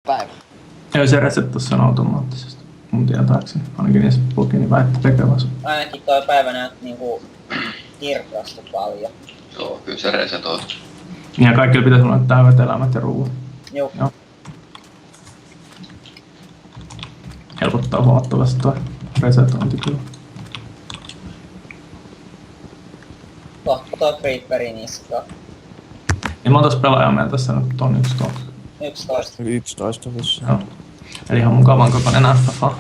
päivä. Joo, se resettaa sen automaattisesti. Mun tietääkseni. Ainakin niissä plugini väitti tekevänsä. Ainakin toi päivä näytti niinku kirkasta paljon. Joo, kyllä se resetoi. Ja kaikilla pitäisi olla täydet elämät ja ruuat. Joo. Helpottaa huomattavasti toi resetointi kyllä. Kohta toi Creeperin iska. Niin montas pelaajaa meillä tässä nyt on 11. 11. 11 vissiin. Joo. Eli ihan mukavan kokoinen FFA.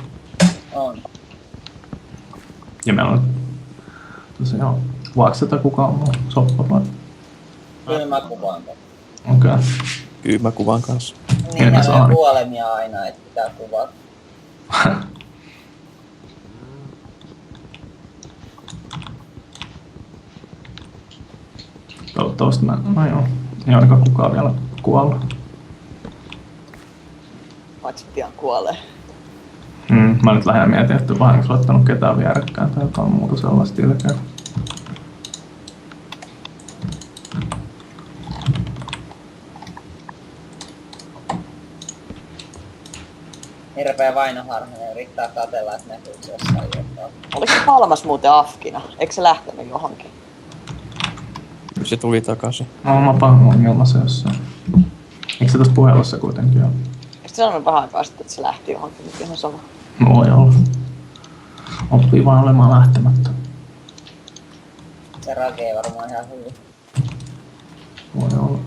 On. Ja meillä on tosiaan, vaaks sitä kukaan muu soppa vai? Kyllä mä kuvaan ton. Okei. Kyllä mä kuvan kanssa. Niinhän saa. on kuolemia aina, että pitää kuvata. Toivottavasti mä, no joo, ei ainakaan kukaan vielä kuollut. Paitsi pian kuolee. Mä nyt lähinnä mietin, että vahingossa laittanut ketään vierekkään tai jotain muuta sellaista ilkeä. Hirveä vainoharhainen yrittää katella, että näkyykö jossain jotain. Oliko se Palmas muuten afkina? Eikö se lähtenyt johonkin? Kyllä se tuli takaisin. No, mä pahoin ongelma se jossain. Eikö se tossa puhelussa kuitenkin ole? Eikö se sanonut vähän aikaa sitten, että se lähti johonkin? Nyt ihan sama. Voi olla. Oppii vaan olemaan lähtemättä. Se rakee varmaan ihan hyvin. Voi olla.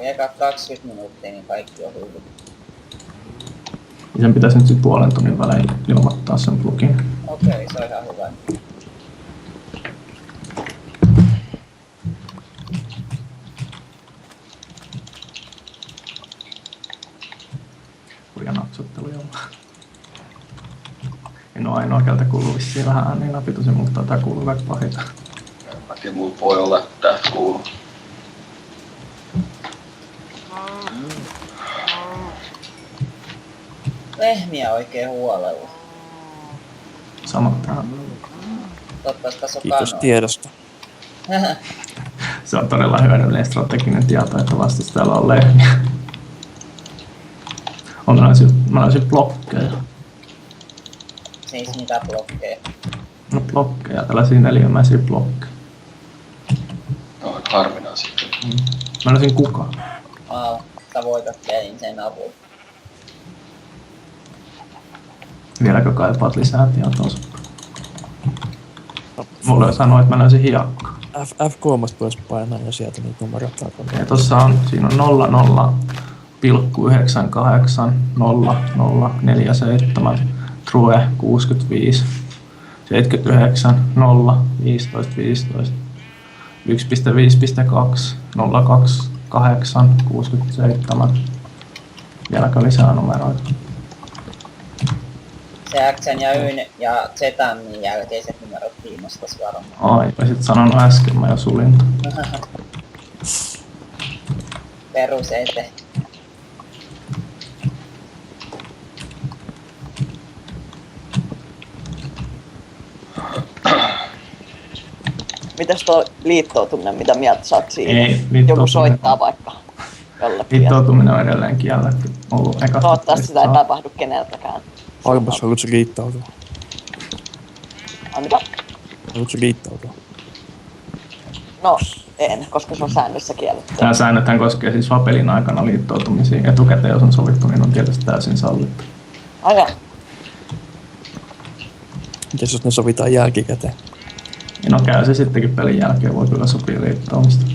Eka 20 minuuttia, niin kaikki on hyvin. Ja sen pitäisi nyt sit puolen tunnin välein ilmoittaa sen plugin. Okei, se on ihan hyvä. Kurja napsuttelu jolla. En oo ainoa, keltä kuuluu vissiin vähän ääniin läpi tosi, mutta tää kuuluu vaikka pahita. Mä tiedän, mulla voi olla, että tästä kuuluu. Lehmiä oikein huolella. Sama tää. Toivottavasti tässä on Kiitos kanoa. tiedosta. Se on todella hyödyllinen strateginen tieto, että vastassa täällä on lehmiä. Mä löysin blokkeja. Siis mitä blokkeja. No blokkeja, tällaisia neliömäisiä blokkeja. No, harvinaisia. Mä löysin kukaan. Sä voitat pelin sen avulla. Vieläkö kaipaat lisää tietoa? Mulle sanoi, että mä löysin hiakkaa. F3 voisi painaa ja sieltä niitä numeroita takana. Ja tossa on, siinä on 00,980047 True 65 79 0 15 15 1.5.2 02 8 67. Vieläkö lisää numeroita? Se Xn ja Yn ja Zn jälkeiset numerot kiinnostais varmaan. Ai, olisit sanonut äsken, mä jo sulin. Perus ete. Mitäs tuo liittoutuminen, mitä mieltä sä oot siinä? Ei, Joku liittoutuminen. soittaa vaikka jollekin. Liittoutuminen on edelleen kielletty. Ollut ekasta. Toivottavasti sitä ei tapahdu keneltäkään. Armas, haluatko liittautua? Ai mitä? Haluatko liittautua? No, en, koska se on säännössä kielletty. Nämä säännöthän koskee siis Vapelin aikana liittoutumisia. Etukäteen, jos on sovittu, niin on tietysti täysin sallittu. Aja. Mitäs jos ne sovitaan jälkikäteen? No käy se sittenkin pelin jälkeen, voi kyllä sopia liittoumista.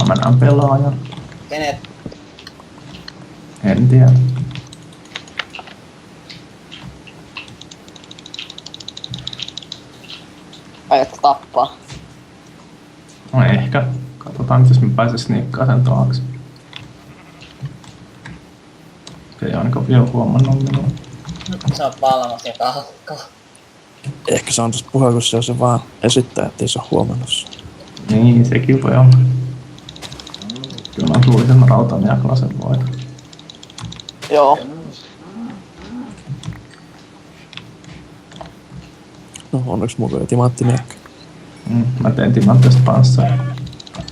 Mä näen pelaajan. Kenet? En tiedä. Aiotko tappaa? No ehkä. Katsotaan nyt, jos mä pääsen sniikkaan sen taakse. Se ei ainakaan ole vielä huomannut minua. Sä oot valmas ja kahkaa. Ehkä se on tosta puhelussa, jos se vaan esittää, ettei se ole huomannut sen. Niin, sekin voi olla. Kyllä mä tuulisen rautamiaklasen voita. Joo. No onneksi mulla oli timanttimiekka. Mä tein timanttista panssaria.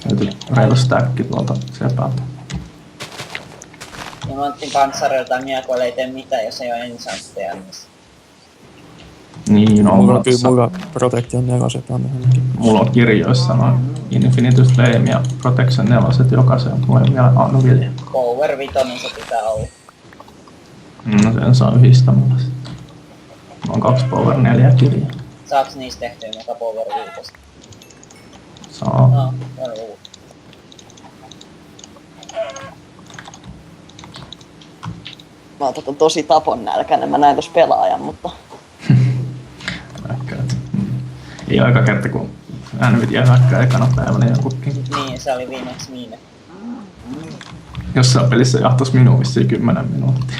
Löytyi reilu stäkki tuolta sepältä. Timanttin panssarilta miekoille ei tee mitään, jos ei oo ensantteja niissä. Niin, on Mulla on kyllä mulla Protection 4 ainakin. Mulla on kirjoissa noin Infinitus Flame ja Protection 4 jokaiseen. Mulla ei ole vielä Anu Vilja. Power 5 se pitää olla. No sen saa yhdistämällä sitten. Mulla on 2 Power 4 kirjaa. Saaks niistä tehtyä muka Power 5? Saa. No, joo. Mä oon tosi tapon nälkäinen, mä näin tossa pelaajan, mutta... Ei aika kerta, kun Nvidia hyökkää ekana päivänä jonkunkin. Niin, se oli viimeksi Miine. Jossain pelissä jahtos minua vissiin 10 minuuttia.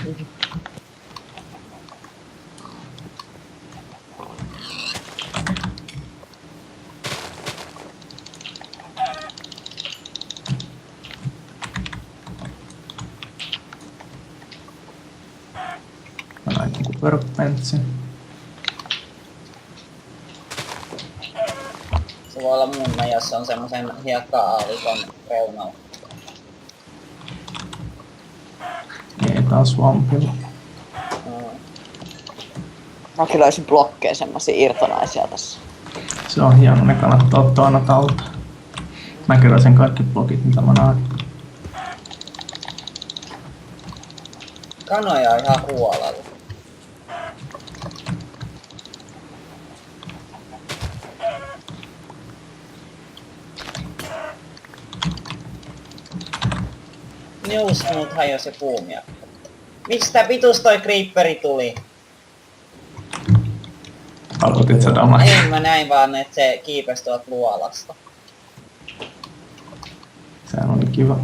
Mä näin jonkun pörppentsin. Se voi olla munna, jos on semmosen hiekka-aalikon reunalla. Ei taas swampilla. Mäkin löysin blokkeja semmosia irtonaisia tässä. Se on hieno, ne kannattaa ottaa aina talteen. Mä keräsin kaikki blogit, mitä mä näin. Kanoja on ihan huolella. Just mut hajosi puumia. Mistä vitus toi creeperi tuli? Aloitit sä damaa. Ei mä näin vaan, että se kiipesi tuolta luolasta. Sehän oli kiva.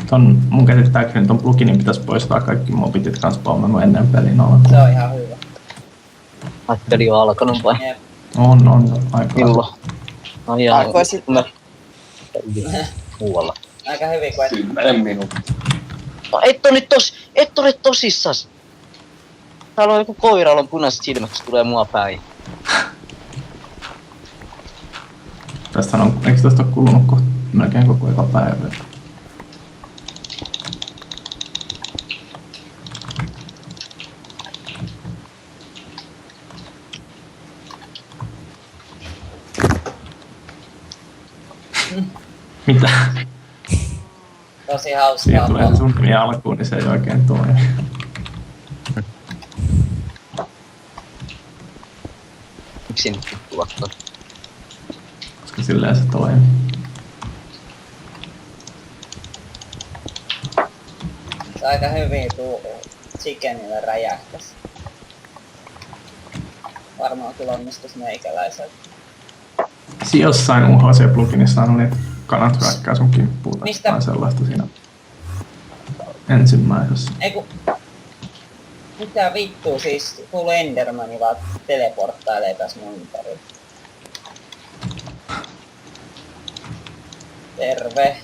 Ton mun käsittääkseni ton pluginin pitäisi poistaa kaikki mobit, jotka on spawnannut ennen pelin alkuun. Se on ihan hyvä. Peli on alkanut vai? Jep. On aika. Milloin? Ai jaa, Alkoi sitten. Muualla. Aika hyvin kun et... 10 minuuttia. No et ole tosissas. Täällä on joku koiralla on punaiset silmät, se tulee mua päin. Tästähän on, eikö tästä ole kulunut melkein koko eka päivä? Mitä? Tosi Siitä hauskaa. tulee se sun nimi alkuun, niin se ei oikein toimi. Miksi nyt tuottaa? Koska silleen se toimii. Se aika hyvin chickenille räjähtäs. Varmaan kyllä onnistus meikäläiseltä. Siinä jossain UHC-pluginissa on niitä kanat hyökkää sun kimppuun. Mistä? Tai sellaista siinä ensimmäisessä. Eiku... Mitä vittua siis, kuuluu Endermani vaan teleporttailee tässä mun ympärillä. Terve.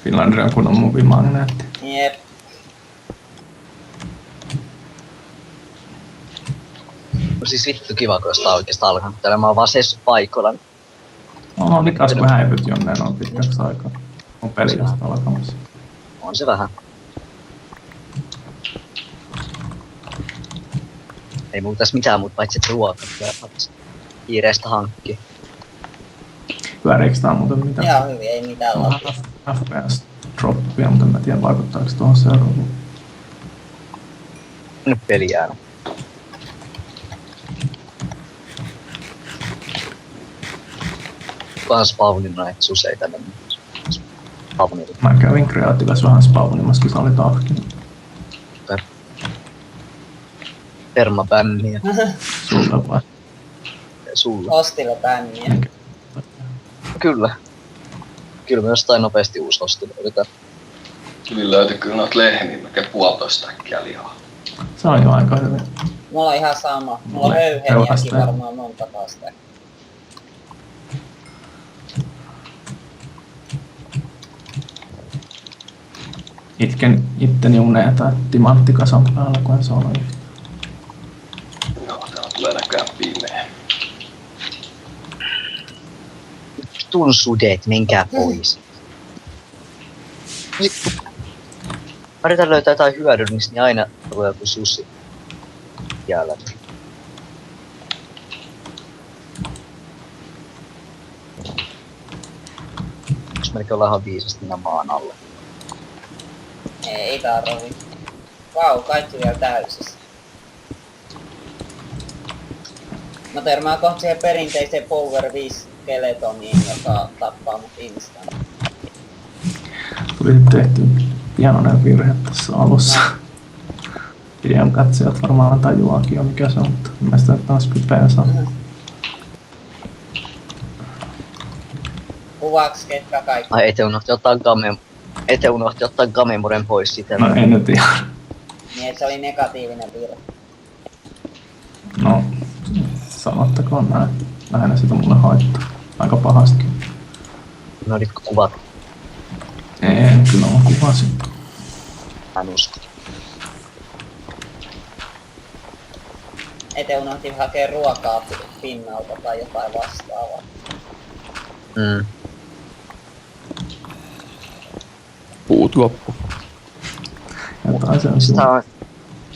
Finlandia on kunnon movimagneetti. Jep. No siis vittu kiva, kun sitä oikeesti alkanut. Täällä mä oon vaan seissut paikoilla. No mitäs kun häivyt jonneen on pitkäksi aikaa. On peli just alkamassa. On se vähän. Ei muuta tässä mitään muuta paitsi että ruokaa. Kiireistä hankki. Pyöriikö tää muuten mitään? Ihan hyvin, ei mitään No, loppu. FPS droppia, mutta en mä tiedä vaikuttaako tuohon seuraavaan. Nyt peli jäänyt. Kukaan spawnin näitä suseita tänne. Spawnilla. Mä kävin kreatiivissa vähän spawnimassa, kun sä olit ahkinut. Permabänniä. Sulle vai? Sulla. Hostile bänniä. Kyllä. Kyllä me jostain nopeasti uusi hostile yritän. Hyvin löytyi kyllä noita lehmiä, melkein 1,5 äkkiä lihaa. Se on jo aika hyvin. Mulla on ihan sama. Mulla on Mulle höyheniäkin pelkästään. varmaan monta taas. Itken itteni uneeta, että timanttikasan päällä, kun en saanut yhtä. Joo, täällä tulee näköjään pimeä. Vitun sudet, menkää pois. Yritän löytää jotain hyödyllistä, niin aina tulee joku susi. Jäällä. Jos melkein ollaan ihan viisasti mennä maan alle. Ei tarvi. Vau, kaikki vielä täysissä. Mä törmään kohta siihen perinteiseen Power 5 skeletoniin, joka tappaa mut instant. Tuli tehty pienoinen virhe tässä alussa. Videon katsojat varmaan tajuaakin jo mikä se on, mutta mielestäni taas pipeensä. Kuvaaks ketkä kaikki? Ai ete unohti ottaa Gamemuren pois siitä. No en nyt ihan. Niin et se oli negatiivinen virhe. No, sanottakoon näin. Lähinnä sitä mulle haittaa. Aika pahastikin. No olitko kuvat? En, kyllä mä kuvasin. Mä en usko. Ete unohti hakea ruokaa pinnalta tai jotain vastaavaa. Mm. Puut loppu. Jotain se on Tää siinä.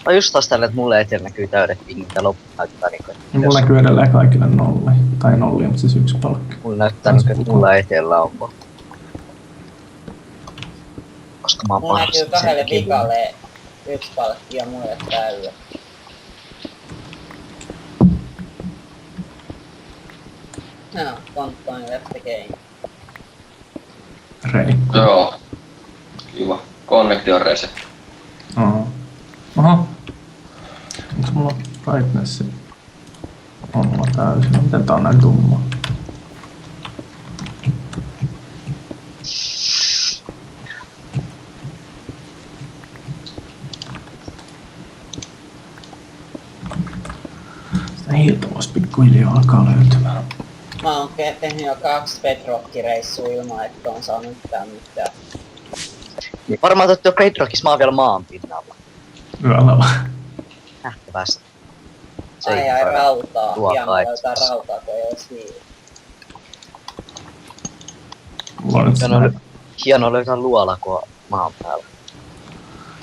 on just taas tällä, että mulle eteen näkyy täydet pingit ja loppu näyttää niinku, että Ja mulla näkyy edelleen kaikille nolli. Tai nolli, mutta siis yksi palkki. mulla näyttää niinku, että mulla eteellä on vaan. Koska mä oon Mulla näkyy pahasti kahdelle sen kivun. vikalle yksi palkki ja mulle täydet. No, konttoin left the game. Reikko. Joo. Kiva. Connection reset. Oho. Onks mulla brightnessi? On mulla täysin. No, miten tää on näin tumma? Sitä hiiltä vois pikkuhiljaa alkaa löytymään. Mä oon tehnyt jo 2 bedrock-reissua ilman, että on saanut yhtään mitään. Niin varmaan totta jo Bedrockissa mä oon vielä maan pinnalla. Yöllä vaan. Nähtävästi. Ai rautaa. Ruokaa Hienoa et löytää saa. rautaa, kun ei ois hiili. Mulla on nyt Hienoa löytää luola, kun on maan päällä.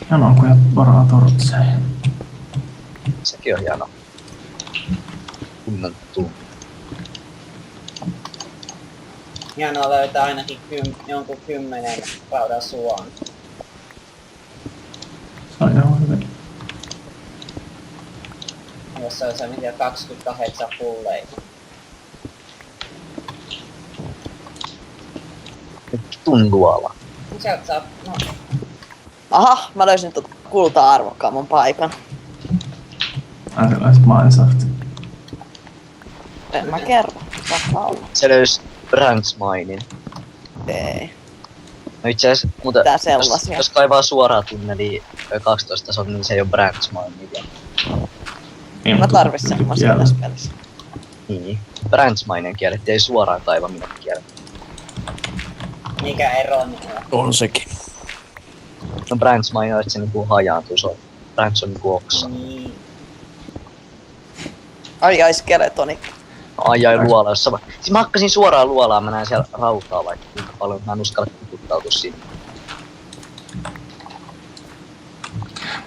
hienoa, kun jää varaa tortseihin. Sekin on hieno. Kunnon tuu. Hienoa löytää ainakin jonkun 10 raudan suon. Se on ihan hyvin. Jos se on se mitä 28 pulleita. Vitun luola. Sieltä saa, no, Aha, mä löysin tuota kultaa arvokkaamman paikan. Ai sellaiset minesaftit. En mä kerro. Saattaa olla. Se löysi Branch Minein. Ei. No itse asiassa, mutta Tää sellaisia. jos kaivaa suoraan tunneliin 12 tason, niin se ei oo Branch Mine vielä. Niin, Mä mutta tarvis semmosia kielellä. tässä pelissä. Niin. Branch Minen kiellettiin, ei suoraan kaivaminen kielletty. mikä ero niin on. On sekin. No Branch Mine on, että se niinku hajaantuu, se on, Branch on niinku oksa. Niin. Ai skeletoni. Ajai luola, jossa siis mä hakkasin suoraan luolaan, mä näen siellä rautaa vaikka kuinka paljon, mä en uskalla kukuttautua sinne.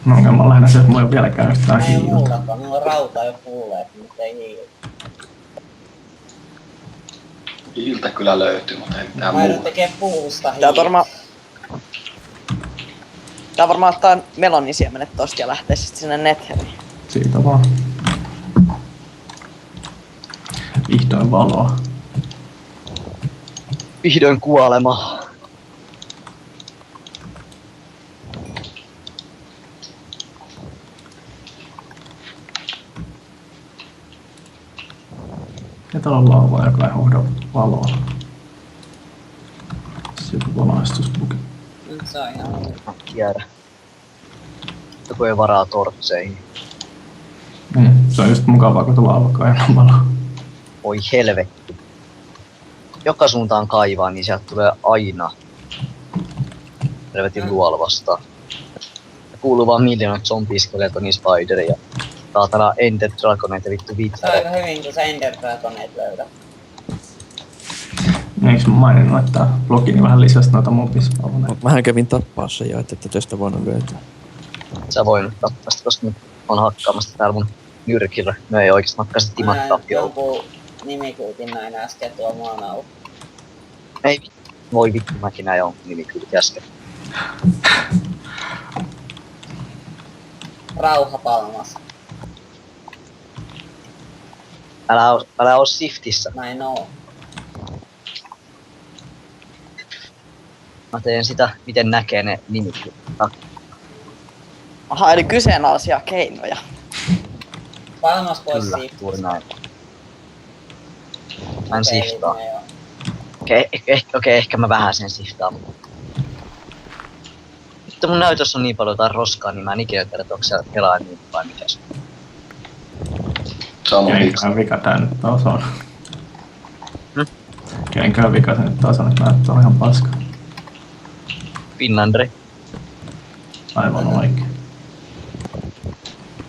No ongelma on lähinnä se, että mulla ei oo vieläkään yhtään Ei hiiltä. mullakaan, mulla on rautaa jo pulleet, mutta ei hiili. Hiiltä kyllä löytyy, mutta ei mitään Mä joudun muuta. tekee puusta Tää hiili. varmaan ottaa melonisiemenet tosta ja lähtee sit sinne Netheriin. Siitä vaan. Vihdoin valoa. Vihdoin kuolema. Ja täällä on lauva, joka ei hohda valoa. Se joku valaistusbugi. Nyt se Se on ihan hyvä. Mä en tiedä. Joku ei varaa tortseihin. Niin, se on just mukavaa, kun tuolla alkaa enää valoa. Oi helvetti. Joka suuntaan kaivaa, niin sieltä tulee aina helvetin luola vastaan. Ja kuuluu vaan miljoonat zombie skeletoni spider ja saatana Ender Dragonet ja vittu Se on Wither. aika hyvin, kun sä Ender Dragoneet löydät. Eikö mä maininnut, että blogini vähän lisäsi noita mobispawneja? Mähän kävin tappaa sen jo, että tästä voinut löytää. Sä voinut tappaa sitä, koska nyt on hakkaamassa täällä mun nyrkillä. No ei oikeesti, mä hakkasin timat Mä näin tappioon. jonkun nimikuutin näin äsken tuolla maan alla. Ei vittu. Voi vittu, mäkin näin jonkun nimikylti äsken. Rauha Palmas. Älä oo Siftissä. Mä en oo. Mä teen sitä, miten näkee ne nimikylti. Aha, eli kyseenalaisia keinoja. Palmas pois Kyllä, siitä. juuri näin. Mä en Okei, siftaa. no joo. Okei, ehkä mä vähän sen siftaan. Mutta mun näytössä on niin paljon jotain roskaa, niin mä en ikinä tiedä, että onko se pelaa niin vai mikä se on. Sama vika. Kenenköhän vika tää nyt taas on? Hm? Kenenköhän vika se nyt taas on, että näyttää ihan paska. Finlandri. Aivan oikein.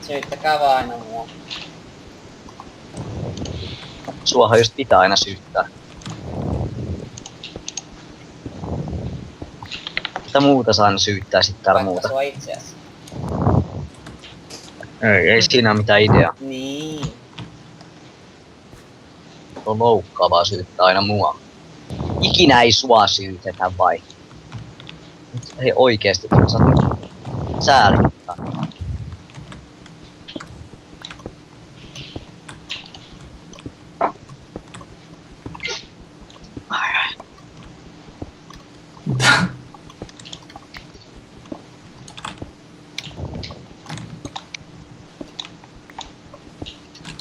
Syyttäkää vaan aina mua. Suohan just pitää aina syyttää. Mitä muuta saa aina syyttää sit täällä Vaikka muuta? sua itseäsi. Ei siinä ole mitään ideaa. Niin. On loukkaavaa syyttää aina mua. Ikinä ei sua syytetä vai? Nyt ei oikeesti, sä oot säälittää. Mitä?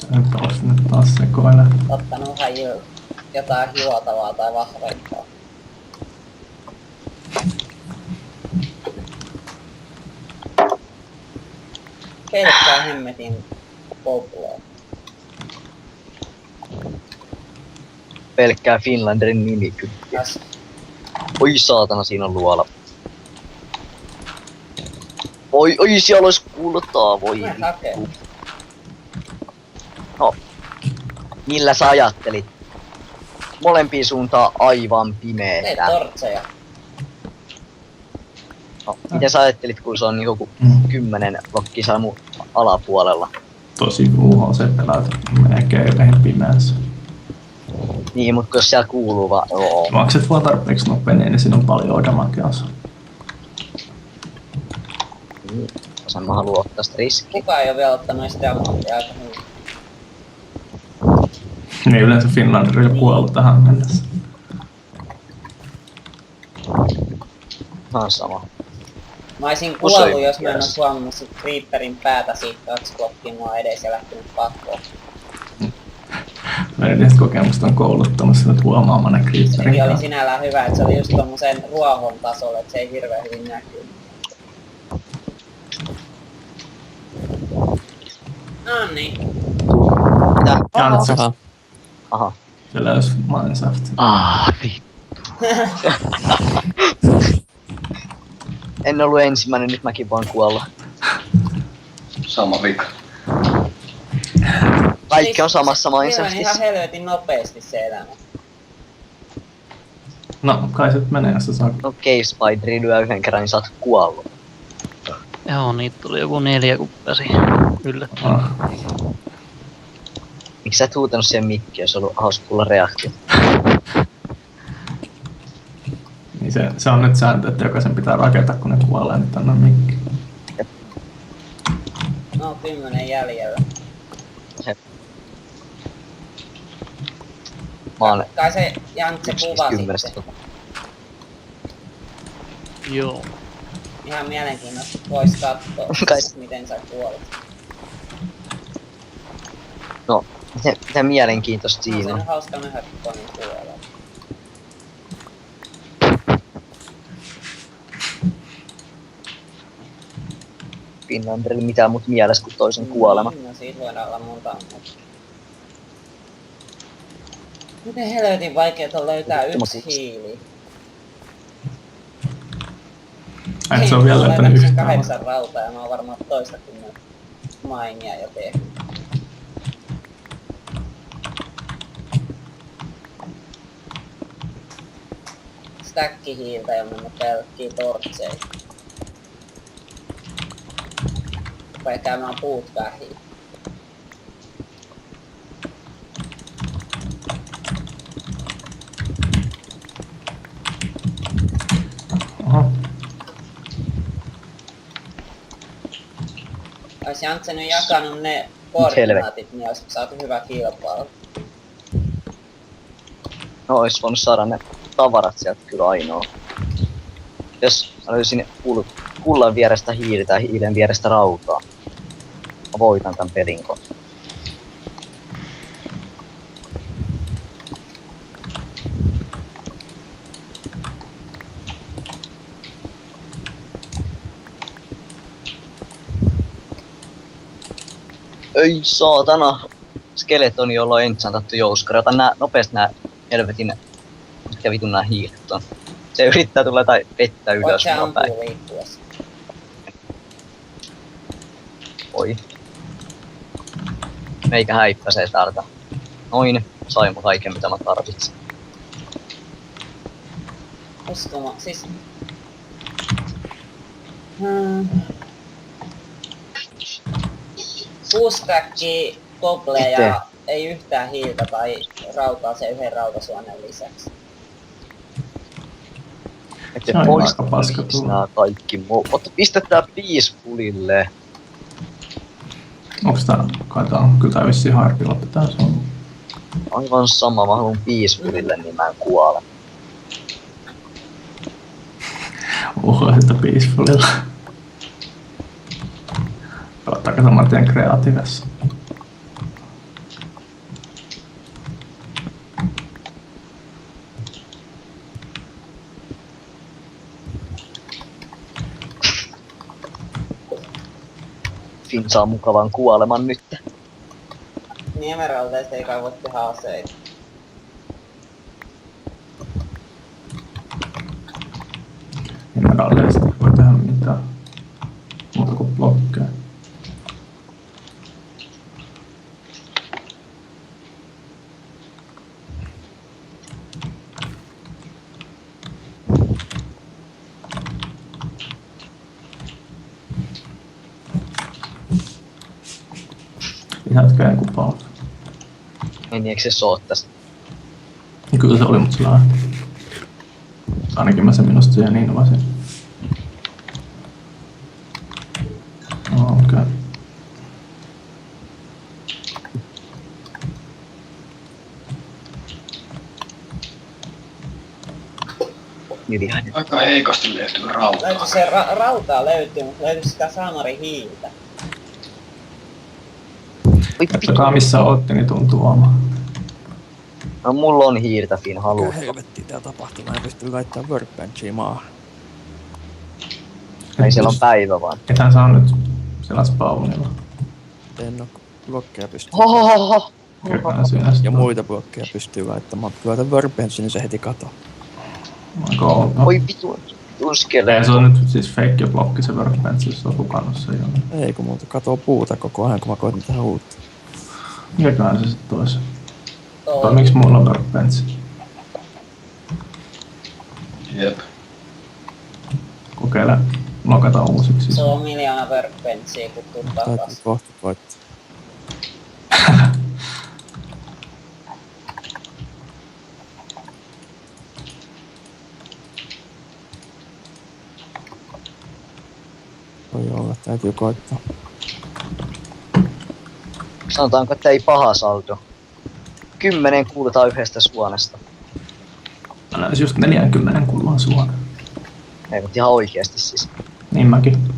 Nyt olisi nyt taas sekoile. Ottanut haju jotain juotavaa tai vahvempaa. Pelkkää hemmetin populaa. Pelkkää Finlanderin nimi kyllä. Tässä Oi saatana, siinä on luola. Oi, siellä olisi kultaa, voi mä hakee. vittu. No, millä sä ajattelit? Molempiin suuntaan aivan Tee pimeetä. tortseja. No, miten sä ajattelit, kun se on joku 10 blokkia mun alapuolella? Tosi UHC pelaat melkein lehen pimeässä. Niin, mutta jos siellä kuuluu vaan, joo. Makset vaan tarpeeksi nopein, niin siinä on paljon damakeansa. Niin, sen mä haluan ottaa sitä riskiä. Kukaan ei oo vielä ottanut edes diamanttia aika hyvin. Niin yleensä Finlandir on kuollut tähän mennessä. Ihan sama. Mä oisin Usein kuollut, jos mä en mielessä. ois huomannut sit Creeperin päätä siitä 2 blokkia mua edes ja lähtenyt pakkoon. Edellistä kokemusta on kouluttanut sinut huomaamaan ne Sekin creeperin oli kanssa. sinällään hyvä, että se oli just tommosen ruohon tasolla, että se ei hirveän hyvin näkyy. No niin. Mitä? Jantsi, Aha. se löysi Mineshaft. En ollut ensimmäinen, nyt mäkin vaan kuolla. Sama vika. Kaikki on samassa Siinä on Minecraftissa. ihan helvetin nopeesti se elämä. No, kai se menee, jos sä saa. No Cave Spideri lyö yhden kerran, niin sä oot kuollut. Joo, niitä tuli joku 4 kuppasi yllättäen. Ah. Miksi sä et huutanut siihen mikkiin, jos on ollut hauska kuulla reaktio? Niin se on nyt sääntö, että jokaisen pitää rakentaa, kun ne kuolee, niin tänne mikki. No 10 jäljellä. Mä oon Kai se Jantse kuva 10. sitten. Joo. Ihan mielenkiintoista vois kattoo, Kai- miten sä kuolet. No, mitä mielenkiintoista On siinä se on. nyt hauska nähdä, kun Toni kuolee. Finlanderilla mitään mut mielessä kuin toisen kuolema. No siitä voidaan olla monta. Miten helvetin vaikeet on löytää yksi hiili? Et se on vielä löytänyt Hei, yhtään. 8 rautaa ja mä oon varmaan toista kun mainia jo tehnyt. Stäkkihiiltä ja mennä pelkkiä tortseja. Vai käymään puut vähiin. Oho. Ois Jantse nyt jakanut ne koordinaatit, niin ois saatu hyvä kilpailu. No ois voinut saada ne tavarat sieltä kyllä ainoa. Jos mä löysin kullan vierestä hiiltä ja hiilen vierestä rautaa. Mä voitan tän pelin kohta. Ei saatana! Skeletoni, jolla on enchantattu jouskari. Ota nopeasti nää helvetin... Mitkä vitun nää hiilet on. Se yrittää tulla tai vettä ylös Voit sä mua päin. ampua liikkuessa. Oi. Meikä häippäsee täältä. Noin, sain mun kaiken mitä mä tarvitsin. Uskoma, siis... Puustäkki, kobleja, ei yhtään hiiltä tai rautaa sen yhden rautasuonen lisäksi. Ette Se on poista aika paska please tulla. nää kaikki Otta, pistetään peacefulille. Onks tää, kai tää on, kyllä tää vissiin hardpilotti tää on. Aivan sama, mä haluun peacefulille, niin mä en kuole. Oho, että peacefulilla. Pelattaako saman tien kreatiivessa? Finn saa mukavan kuoleman nyt. Niin emeraldeista ei kai voi tehdä aseita. Emeraldeista ei voi tehdä mitään muuta kuin blokkeja. Lisätkö joku pausa? En eikö se soo tästä? Kyllä se oli, mutta sillä on... Ainakin mä se minusta jäi niin vasin. Okei. Hiljainen. Aika heikosti löytyy rautaa. Löytyy se rautaa löytyy, mutta löytyy sitä saamari hiiltä. Oi Katsokaa missä ootte, niin tuntuu omaa. No mulla on hiirtä Finn, Mikä haluut. helvetti tää tapahtuu? Mä en pysty laittamaan workbenchia maahan. Ei siellä on päivä vaan. Ethän saa nyt sillä spawnilla. En oo blokkeja pysty. Hohohoho! Kerran siinä Ja muita blokkeja pystyy laittamaan. Kun laitan workbenchin, niin se heti katoo. Aika outo. Oi vitun Ei, skelee. se on nyt siis fake blokki se workbench, jos se on hukannut se jo. Ei kun muuta katoo puuta koko ajan, kun mä koitan tehdä uutta. Mikäköhän se sit tois? Tai miksi mulla on workbench? Jep. Kokeile lokata uusiksi. Se on 1 000 000 workbenchia, kun tuu Täytyy takas. kohta koittaa. Voi olla, täytyy koittaa. Sanotaanko, että ei paha saldo. 10 kultaa yhdestä suonesta. Mä löysin just 40 kullan suona. Ei, mutta ihan oikeesti siis. Niin mäkin.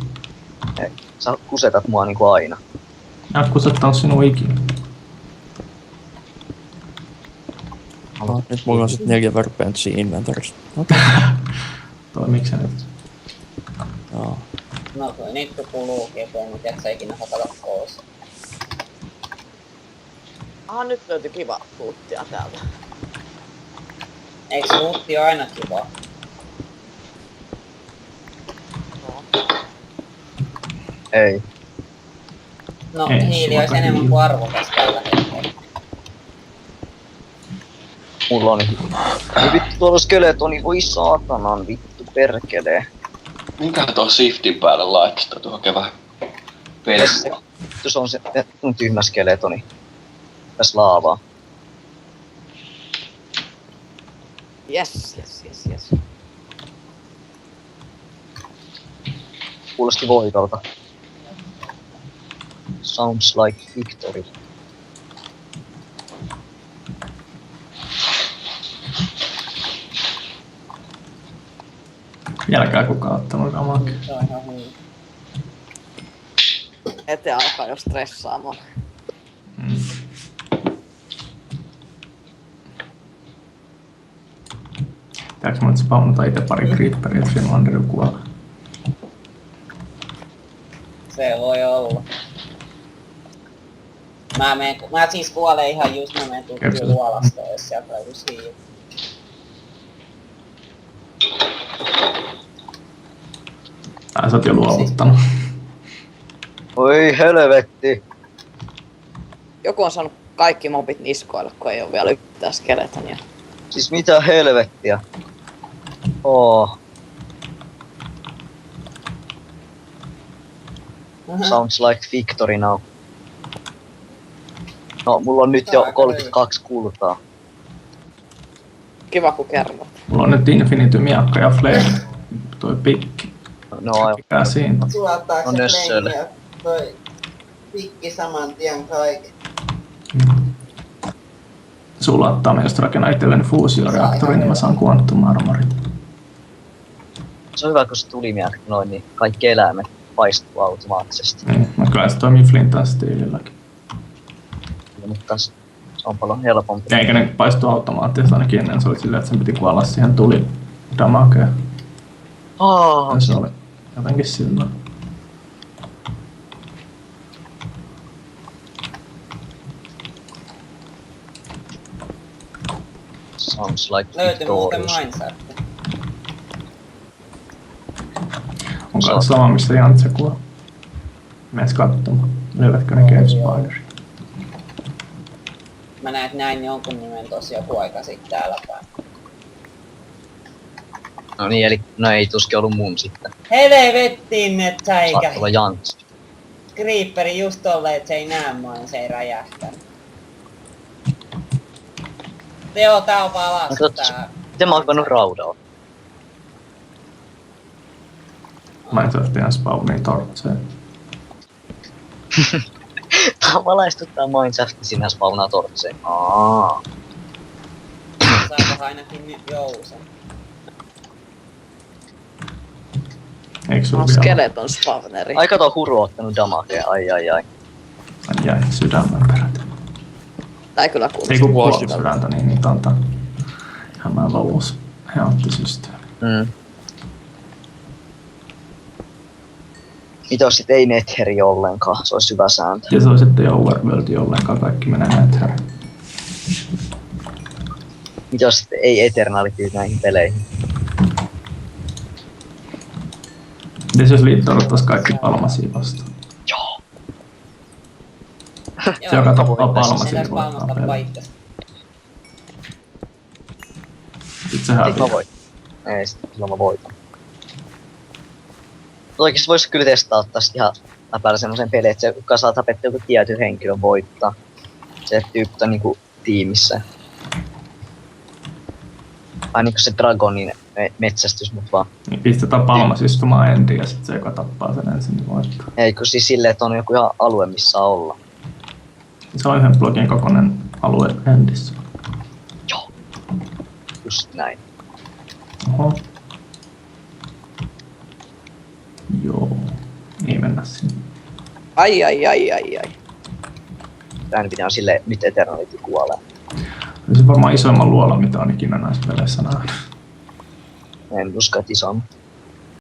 Sä kusetat mua niinku aina. Mä kusettanut sinua ikinä. Nyt mulla on sit 4 workbenchia inventorissa. Toimiks se nyt? Joo. No kyllä niitä kuluu keteen, mutta et sä ikinä hakata pois. Aha, nyt löytyi kiva puuttia täältä. Eiks luutti aina kiva? Ei. No Ei, hiili olisi sulla enemmän hiili. kuin arvokas tällä hetkellä. Mulla on ei vittu tuolla skeletoni, voi saatanan vittu perkelee. Minkä tuo shiftin päälle laittaa tuohon kevään pelissä? Se on se tyhmä skeletoni. Tässä laavaa. Yes, yes, yes, yes. Kuulosti voitolta. Sounds like victory. Vieläkään kukaan ottanut damakia. Se on ihan hyvin. Eteen alkaa jo stressaamaan. Mm. Pitääks mun nyt spawnata ite pari creeperia, että Finlanderin kuolee? Se voi olla. Mä siis kuolen ihan just, mä menen tutkiin luolasta, jos sieltä löytyy siihen. Sä oot jo luovuttanut. Oi helvetti! Joku on saanut kaikki mobit niskoille, kun ei oo vielä yhtään skeletonia. Siis mitä helvettiä? Oh. Sounds like victory now. No, mulla on nyt jo 32 kultaa. Kiva kun kerrot. Mulla on nyt Infinity miakka ja flame. Toi pikki. No aivan. Mikä siinä? Sulattaako On se nössölle. fleimi ja toi pikki saman tien kaiken? Sulattaa, mä just rakennan itselleni fuusioreaktorin, niin mä saan quantum armorit. Se on hyvä, kun se tuli noin, niin kaikki eläimet paistuu automaattisesti. Niin, mä kyllä se toimii Flintan stiililläkin. Mutta se on paljon helpompi. Eikä ne paistu automaattisesti, ainakin ennen se oli silleen, että sen piti kuolla siihen tuli damakeen. Se oli jotenkin silloin. Sounds like Löytyi muuten victorious. Mindsafti. On kai sama, missä Jantse kuoli. Mens katsomaan. Löydätkö ne Cave Spiderit? Mä näin jonkun nimen tossa joku aika sitten täällä päin. No niin, eli no ei tuskin ollut mun sitten. Helvettiin ne säikä! Saattaa olla Jants. Creeperi just tolleen, et se ei näe mua, niin se ei räjähtänyt. Joo, tää on vaan alas, tää. Miten mä oon hypännyt raudalla? Minecraftian spawniin tortseen. Tää valaistuttaa Mindsafti, sinä spawnaa tortseen. Saako ainakin nyt jousen? Eikö Mä sulla oon vielä? skeleton spawneri. Ai kato, Huru on ottanut damakea, ai. Ai jäi sydämen perätä. Tää ei kyllä Ei kuulosta. kun puolet sydäntä, niin niitä antaa hämään valuus heanttisysteemi. Mitä jos sit ei Netheri ollenkaan, se olisi hyvä sääntö. Ja se on sitten jo Overworldi ollenkaan, kaikki menee Nethereen. Mitä jos sitten ei Eternality näihin peleihin? Mites jos liittouduttaisi kaikki Palmasia vastaan? Joo. Se joka tappaa Ei Palmasia tässä voittaa palmasta pelaa. paikkas. Sit se häviää. Mä voin. Ei, silloin mä voitan. Oikeesti vois kyllä testaa tästä ihan läpäällä semmosen pelin, että se kuka saa tapettua joku tietyn henkilön voittaa. Se tyyppi on niinku tiimissä. Ai niinku se Dragonin metsästys, mut vaan. Niin pistetään Palmas istumaan endiin ja sit se joka tappaa sen ensin niin voittaa. Ei kun siis silleen, että on joku ihan alue missä olla. Se on yhden blogin kokoinen alue endissä. Joo. Just näin. Oho. Joo. Ei mennä sinne. Ai. Tän pitää silleen, nyt Eternality kuolee. Se on varmaan isoimman luola, mitä on ikinä näissä peleissä nähnyt. En usko, että iso on.